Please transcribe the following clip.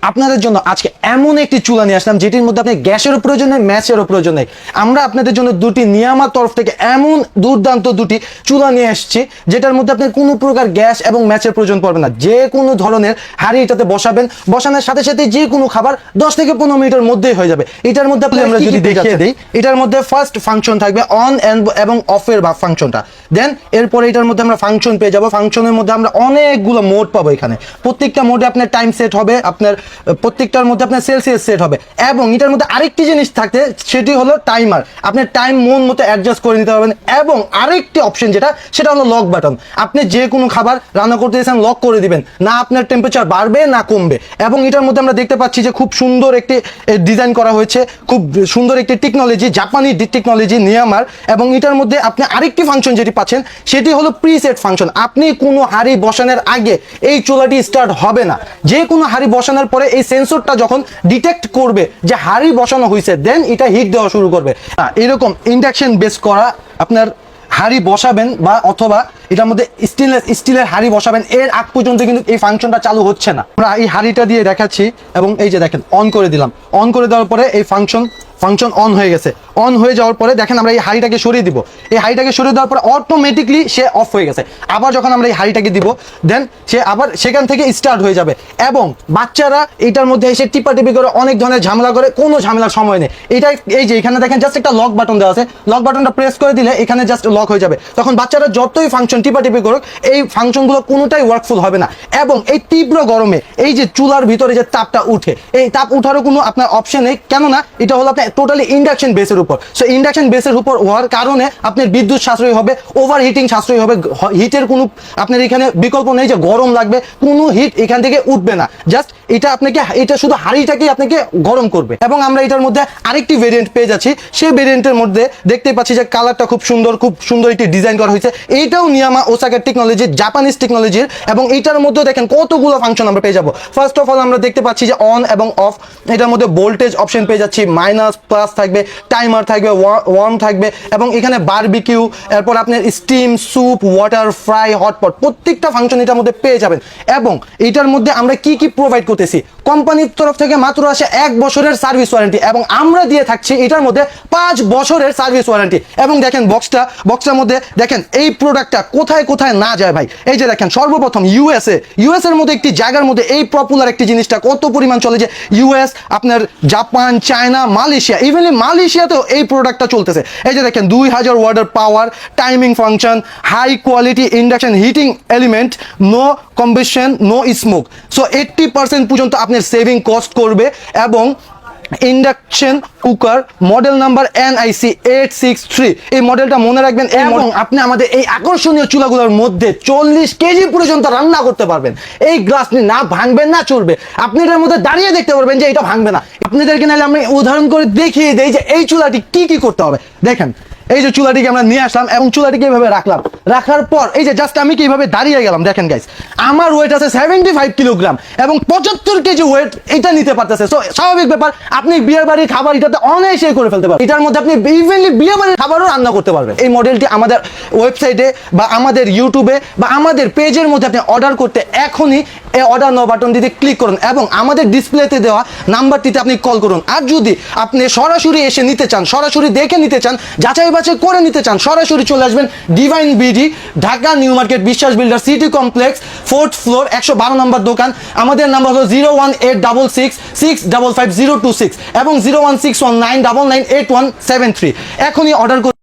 আপনাদের জন্য আজকে এমন একটি চুলা নিয়ে আসলাম যেটির মধ্যে আপনি গ্যাসেরও প্রয়োজন নেই, ম্যাচেরও প্রয়োজন নেই। আমরা আপনাদের জন্য দুটি নিয়ামার তরফ থেকে এমন দুর্দান্ত দুটি চুলা নিয়ে এসেছি যেটার মধ্যে আপনার কোনো প্রকার গ্যাস এবং ম্যাচের প্রয়োজন পড়বে না। যে কোনো ধরনের হাঁড়ি এটাতে বসাবেন, বসানোর সাথে সাথে যে কোনো খাবার 10 থেকে 15 মিনিটের মধ্যেই হয়ে যাবে। এটার মধ্যে আমরা যদি দেখিয়ে দিই, এটার মধ্যে ফার্স্ট ফাংশন থাকবে অন এবং অফের বা ফাংশনটা। দেন এরপরে এটার মধ্যে আমরা ফাংশন পেয়ে যাবো। ফাংশনের মধ্যে আমরা অনেকগুলো মোড পাবো। এখানে প্রত্যেকটা মোডে আপনার টাইম সেট হবে, আপনার প্রত্যেকটার মধ্যে আপনার সেলসিয়াস সেট হবে। এবং এটার মধ্যে আরেকটি জিনিস থাকতে, সেটি হলো টাইমার। আপনার টাইম মন মতো অ্যাডজাস্ট করে নিতে পারবেন। এবং আরেকটি অপশন সেটা হলো লক বাটন। আপনি যে কোনো খাবার রান্না করতে চাইছেন, লক করে দিবেন, না আপনার টেম্পারেচার বাড়বে না কমবে। এবং এটার মধ্যে আমরা দেখতে পাচ্ছি যে খুব সুন্দর একটি ডিজাইন করা হয়েছে, খুব সুন্দর একটি টেকনোলজি, জাপানি টেকনোলজি নিয়ামার। এবং এটার মধ্যে আপনি আরেকটি ফাংশন যেটি পাচ্ছেন সেটি হলো প্রিসেট ফাংশন। আপনি কোনো হাঁড়ি বসানোর আগে এই চুলাটি স্টার্ট হবে না। যে কোনো হাঁড়ি বসানোর পরে এই সেন্সরটা যখন ডিটেক্ট করবে যে হাঁড়ি বসানো হয়েছে, দেন এটা হিট দেওয়া শুরু করবে। এরকম ইন্ডাকশন বেস করা আপনার হাঁড়ি বসাবেন বা অথবা এটার মধ্যে স্টিলের হাঁড়ি বসাবেন, এর আগ পর্যন্ত কিন্তু এই ফাংশনটা চালু হচ্ছে না। আমরা এই হাঁড়িটা দিয়ে দেখাচ্ছি এবং এই যে দেখেন অন করে দিলাম। অন করে দেওয়ার পরে এই ফাংশন অন হয়ে গেছে। অন হয়ে যাওয়ার পরে দেখেন আমরা এই হাঁড়িটাকে সরিয়ে দিব। এই হাঁড়িটাকে সরিয়ে দেওয়ার পরে অটোমেটিকলি সে অফ হয়ে গেছে। আবার যখন আমরা এই হাঁড়িটাকে দিব, দেন সে আবার সেখান থেকে স্টার্ট হয়ে যাবে। এবং বাচ্চারা এটার মধ্যে এসে টিপাটিপি করে অনেক ধরনের ঝামেলা করে, কোনো ঝামেলার সময় নেই। এটা এই যে এখানে দেখেন জাস্ট একটা লক বাটন দেওয়া আছে, লক বাটনটা প্রেস করে দিলে এখানে জাস্ট লক হয়ে যাবে। তখন বাচ্চারা যতই ফাংশন টিপাটিপি করুক, এই ফাংশনগুলো কোনোটাই ওয়ার্কফুল হবে না। এবং এই তীব্র গরমে এই যে চুলার ভিতরে যে তাপটা উঠে, এই তাপ উঠারও কোনো আপনার অপশন নেই, কেননা এটা হলো আপনার টোটালি ইন্ডাকশন বেসের উপর। সো ইন্ডাকশন বেসের উপর হওয়ার কারণে আপনার বিদ্যুৎ সাশ্রয়ী হবে, ওভার হিটিং সাশ্রয়ী হবে। হিটের কোনো আপনার এখানে বিকল্প নেই যে গরম লাগবে, কোনো হিট এখান থেকে উঠবে না। জাস্ট এটা আপনাকে, এটা শুধু হাঁড়িটাকে আপনাকে গরম করবে। এবং আমরা এটার মধ্যে আরেকটি ভেরিয়েন্ট পেয়ে যাচ্ছি। সেই ভেরিয়েন্টের মধ্যে দেখতে পাচ্ছি যে কালারটা খুব সুন্দর একটি ডিজাইন করা হয়েছে। এইটাও নিয়ামা ওসাকা টেকনোলজি, জাপানিজ টেকনোলজির। এবং এইটার মধ্যে দেখেন কতগুলো ফাংশন আমরা পেয়ে যাবো। ফার্স্ট অফ অল আমরা দেখতে পাচ্ছি যে অন এবং অফ। এটার মধ্যে ভোল্টেজ অপশন পেয়ে যাচ্ছি, মাইনাস প্লাস থাকবে, টাইমার থাকবে, ওয়ার্ম থাকবে, এবং এখানে বারবিকিউ, এরপর আপনার steam, soup, water, fry, hotpot, প্রত্যেকটা ফাংশন এটার মধ্যে পেয়ে যাবেন। এবং এটার মধ্যে আমরা কি প্রোভাইড করতেছি, কোম্পানির তরফ থেকে মাত্র আসে 1 বছরের সার্ভিস ওয়ারেন্টি, এবং আমরা দিয়ে থাকছি এটার মধ্যে 5 বছরের সার্ভিস ওয়ারেন্টি। এবং দেখেন বক্সটার মধ্যে দেখেন এই প্রোডাক্টটা কোথায় কোথায় না যায় ভাই। এই যে দেখেন সর্বপ্রথম ইউএস এর মধ্যে একটি জায়গার মধ্যে এই পপুলার একটি জিনিসটা কত পরিমাণ চলে, যে ইউএস, আপনার জাপান, চায়না, মালয়েশিয়া, ইভেনলি মালয়েশিয়াতেও এই প্রোডাক্টটা চলতেছে। এই যে দেখেন 2000 ওয়াটের power, timing function, high quality induction heating element, no combustion, no smoke. So 80% পর্যন্ত আপনার সেভিং কস্ট করবে। এবং induction cooker model number NIC 863, এই মডেলটা মনে রাখবেন। এবং আপনি আমাদের এই আকর্ষণীয় চুলাগুলোর মধ্যে 40 কেজি পর্যন্ত রান্না করতে পারবেন। এই গ্লাস না ভাঙবে না চলবে, আপনি এটার মধ্যে দাঁড়িয়ে দেখতে পারবেন যে এটা ভাঙবে না। আপনাদেরকে নাহলে আমি উদাহরণ করে দেখিয়ে দেই যে এই চুলাটি কি করতে হবে। দেখেন এই যে চুলাটিকে আমরা নিয়ে আসলাম এবং চুলাটিকে এইভাবে রাখলাম, রাখার পর এই যে জাস্ট আমি কিভাবে দাঁড়িয়ে গেলাম। দেখেন গাইস, আমার ওয়েট আছে 75 কিলোগ্রাম এবং 75 কেজি ওয়েট এটা নিতে পারতেছে। সো স্বাভাবিক ব্যাপার, আপনি বিয়ের বাড়ির খাবার এটাতে অনায়াসে করে ফেলতে পারবেন। এটার মধ্যে আপনি ইভেনলি বিয়ে বাড়ির খাবারও রান্না করতে পারবেন। এই মডেলটি আমাদের ওয়েবসাইটে বা আমাদের ইউটিউবে বা আমাদের পেজের মধ্যে আপনি অর্ডার করতে এখনই এই অর্ডার নাও বাটন দিতে ক্লিক করুন এবং আমাদের ডিসপ্লেতে দেওয়া নাম্বারটিতে আপনি কল করুন। আর যদি আপনি সরাসরি এসে নিতে চান, সরাসরি দেখে নিতে চান, যাচাই বাছাই করে নিতে চান, সরাসরি চলে আসবেন Divine BD, Dhaka New Market, Biswas builder, City Complex, 4th floor, 112 নম্বর দোকান। আমাদের নাম্বার হলো 01866655026 এবং 01619998173। এখনই অর্ডার করুন।